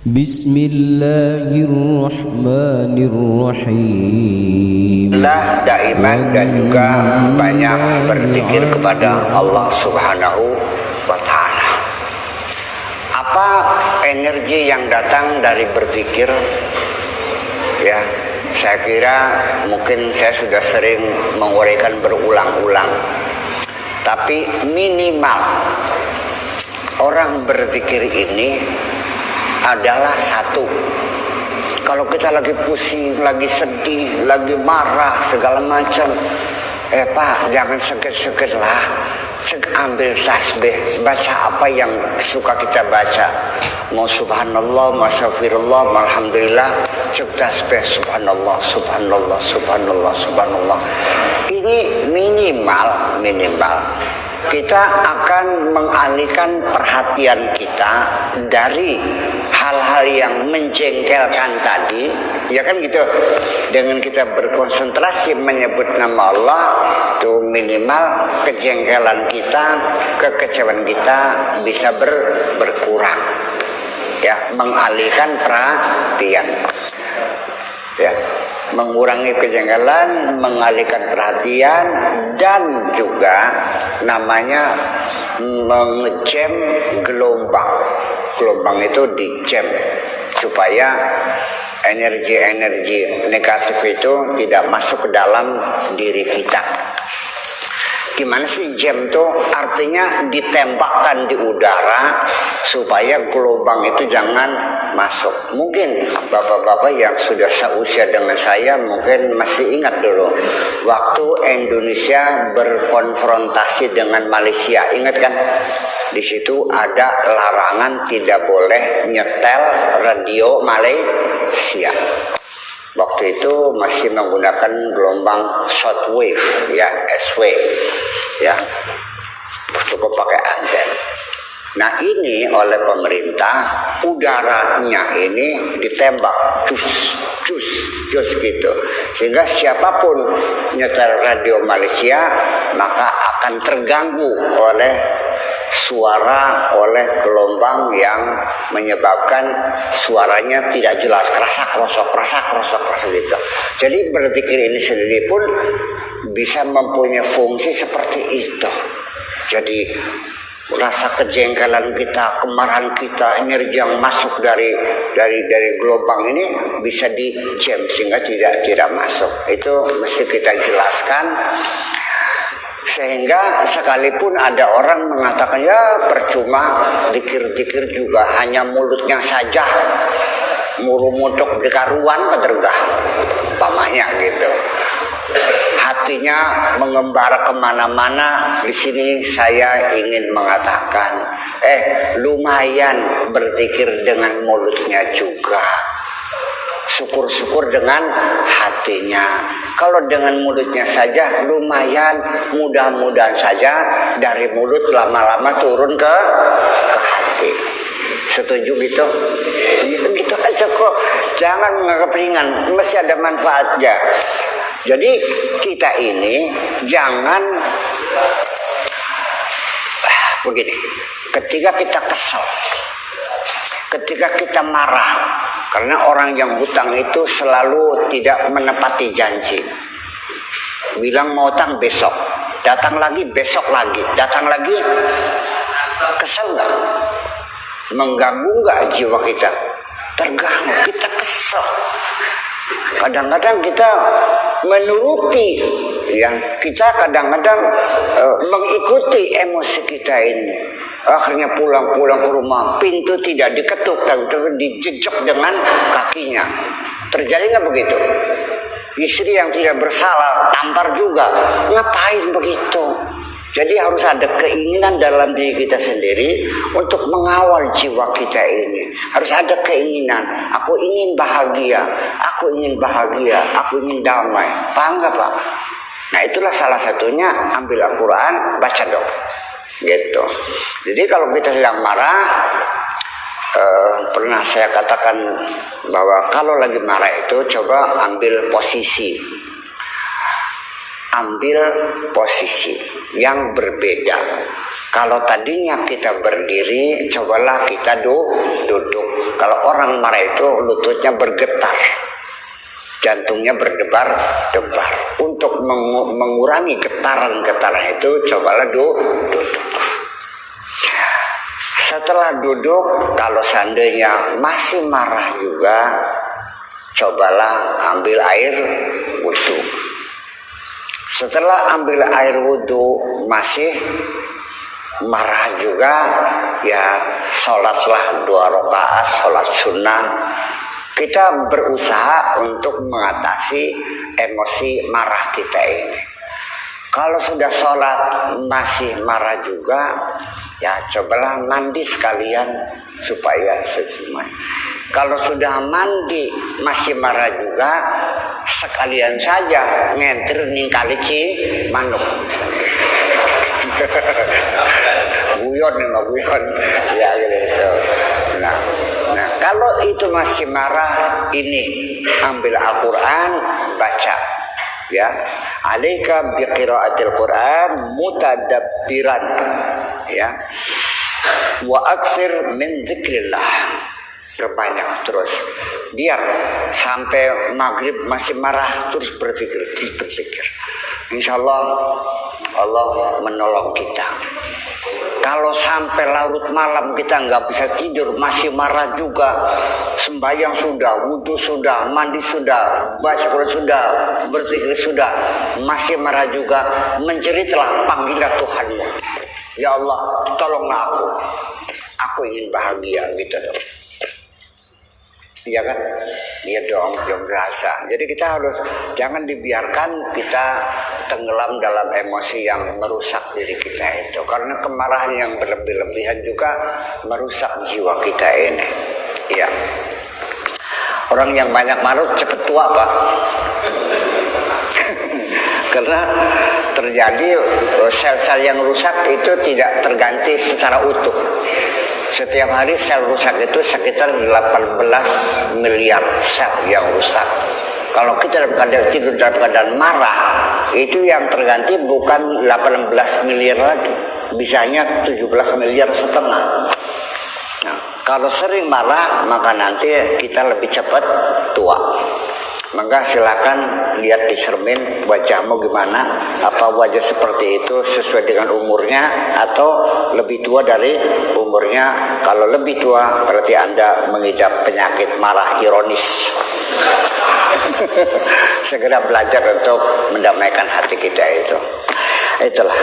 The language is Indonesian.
Bismillahirrahmanirrahim. Lah daiman dan juga banyak berzikir kepada Allah Subhanahu wa Ta'ala. Apa energi yang datang dari berzikir? Ya, saya kira mungkin saya sudah sering menguraikan berulang-ulang. Tapi minimal orang berzikir ini adalah satu. Kalau kita lagi pusing, lagi sedih, lagi marah, segala macam, Pak, jangan seger-seger lah. Ambil tasbih, baca apa yang suka kita baca. Mau subhanallah, mau astagfirullah, mau alhamdulillah, cek tasbih subhanallah, subhanallah, subhanallah, subhanallah. Ini minimal kita akan mengalihkan perhatian kita dari hal-hal yang menjengkelkan tadi, ya kan gitu. Dengan kita berkonsentrasi menyebut nama Allah, itu minimal kejengkelan kita, kekecewaan kita bisa berkurang. Ya, mengalihkan perhatian. Ya, mengurangi kejengkelan, mengalihkan perhatian, dan juga namanya mengejam gelombang. Gelombang itu dijam supaya energi-energi negatif itu tidak masuk ke dalam diri kita. Gimana sih jam itu? Artinya ditembakkan di udara supaya gelombang itu jangan masuk. Mungkin bapak-bapak yang sudah seusia dengan saya mungkin masih ingat dulu waktu Indonesia berkonfrontasi dengan Malaysia, ingat kan? Di situ ada larangan tidak boleh nyetel radio Malaysia. Waktu itu masih menggunakan gelombang shortwave, ya, SW, ya, cukup pakai anten. Nah, ini oleh pemerintah udaranya ini ditembak, cus gitu, sehingga siapapun nyetel radio Malaysia maka akan terganggu oleh suara, oleh gelombang yang menyebabkan suaranya tidak jelas, kerasak krosok gitu. Jadi berzikir ini sendiri pun bisa mempunyai fungsi seperti itu. Jadi rasa kejengkelan kita, kemarahan kita, energi yang masuk dari gelombang ini bisa dijam sehingga tidak masuk. Itu mesti kita jelaskan. Sehingga sekalipun ada orang mengatakan ya percuma dikir-dikir juga, hanya mulutnya saja murumutuk dekaruan pedregah umpamanya gitu, hatinya mengembara kemana-mana. Di sini saya ingin mengatakan lumayan berzikir dengan mulutnya juga, syukur-syukur dengan hatinya. Kalau dengan mulutnya saja lumayan, mudah-mudahan saja dari mulut lama-lama turun ke hati. Setuju gitu? Gitu aja kok. Jangan menganggap ringan, mesti ada manfaatnya. Jadi kita ini jangan begini. Ketika kita kesal, ketika kita marah, karena orang yang hutang itu selalu tidak menepati janji. Bilang mau utang besok, datang lagi besok lagi, datang lagi. Kesel nggak? Mengganggu nggak jiwa kita? Terganggu, kita kesel. Kadang-kadang kita menuruti, ya, kita kadang-kadang mengikuti emosi kita ini. Akhirnya pulang ke rumah, pintu tidak diketuk, tapi dijejok dengan kakinya. Terjadi nggak begitu? Istri yang tidak bersalah tampar juga. Ngapain begitu? Jadi harus ada keinginan dalam diri kita sendiri untuk mengawal jiwa kita ini. Harus ada keinginan. Aku ingin bahagia, aku ingin damai. Paham nggak, Pak? Nah, itulah salah satunya, ambil Al-Quran, baca dong. Gitu. Jadi kalau kita sedang marah, pernah saya katakan bahwa kalau lagi marah itu coba ambil posisi yang berbeda. Kalau tadinya kita berdiri, cobalah kita duduk. Kalau orang orang marah itu lututnya bergetar, jantungnya berdebar-debar. Untuk mengurangi getaran-getaran itu, cobalah duduk. Setelah duduk, kalau seandainya masih marah juga, cobalah ambil air wudhu. Setelah ambil air wudhu masih marah juga, ya sholatlah 2 rakaat, sholat sunnah. Kita berusaha untuk mengatasi emosi marah kita ini. Kalau sudah sholat masih marah juga, ya cobalah mandi sekalian supaya sesuai. Kalau sudah mandi masih marah juga, sekalian saja ngenter ningkali manuk. Guyon ya gitu. Nah, kalau itu masih marah, ini ambil Al-Quran, baca, ya. Alaika biqiraatil Quran mutadabbiran, ya. Wa aksir min dzikrillah. Perbanyak terus, biar sampai maghrib masih marah, terus berzikir. Insya Allah Allah menolong kita. Kalau sampai larut malam kita nggak bisa tidur, masih marah juga, sembahyang sudah, wudhu sudah, mandi sudah, baca Quran sudah, berzikir sudah, masih marah juga, menjeritlah, panggillah Tuhanmu. Ya Allah, tolonglah aku ingin bahagia, gitu dong. Iya kan? Iya dong, jangan rasa. Jadi kita harus jangan dibiarkan kita tenggelam dalam emosi yang merusak diri kita itu. Karena kemarahan yang berlebih-lebihan juga merusak jiwa kita ini. Iya. Orang yang banyak marah cepat tua, Pak. Karena terjadi sel-sel yang rusak itu tidak terganti secara utuh. Setiap hari sel rusak itu sekitar 18 miliar sel yang rusak. Kalau kita dalam keadaan tidur dalam keadaan marah, itu yang terganti bukan 18 miliar lagi, bisanya 17 miliar setengah. Nah, kalau sering marah, maka nanti kita lebih cepat tua. Maka silakan lihat di cermin wajahmu gimana, apa wajah seperti itu sesuai dengan umurnya atau lebih tua dari umurnya. Kalau lebih tua berarti Anda mengidap penyakit marah ironis. Segera belajar untuk mendamaikan hati kita itu. Itulah.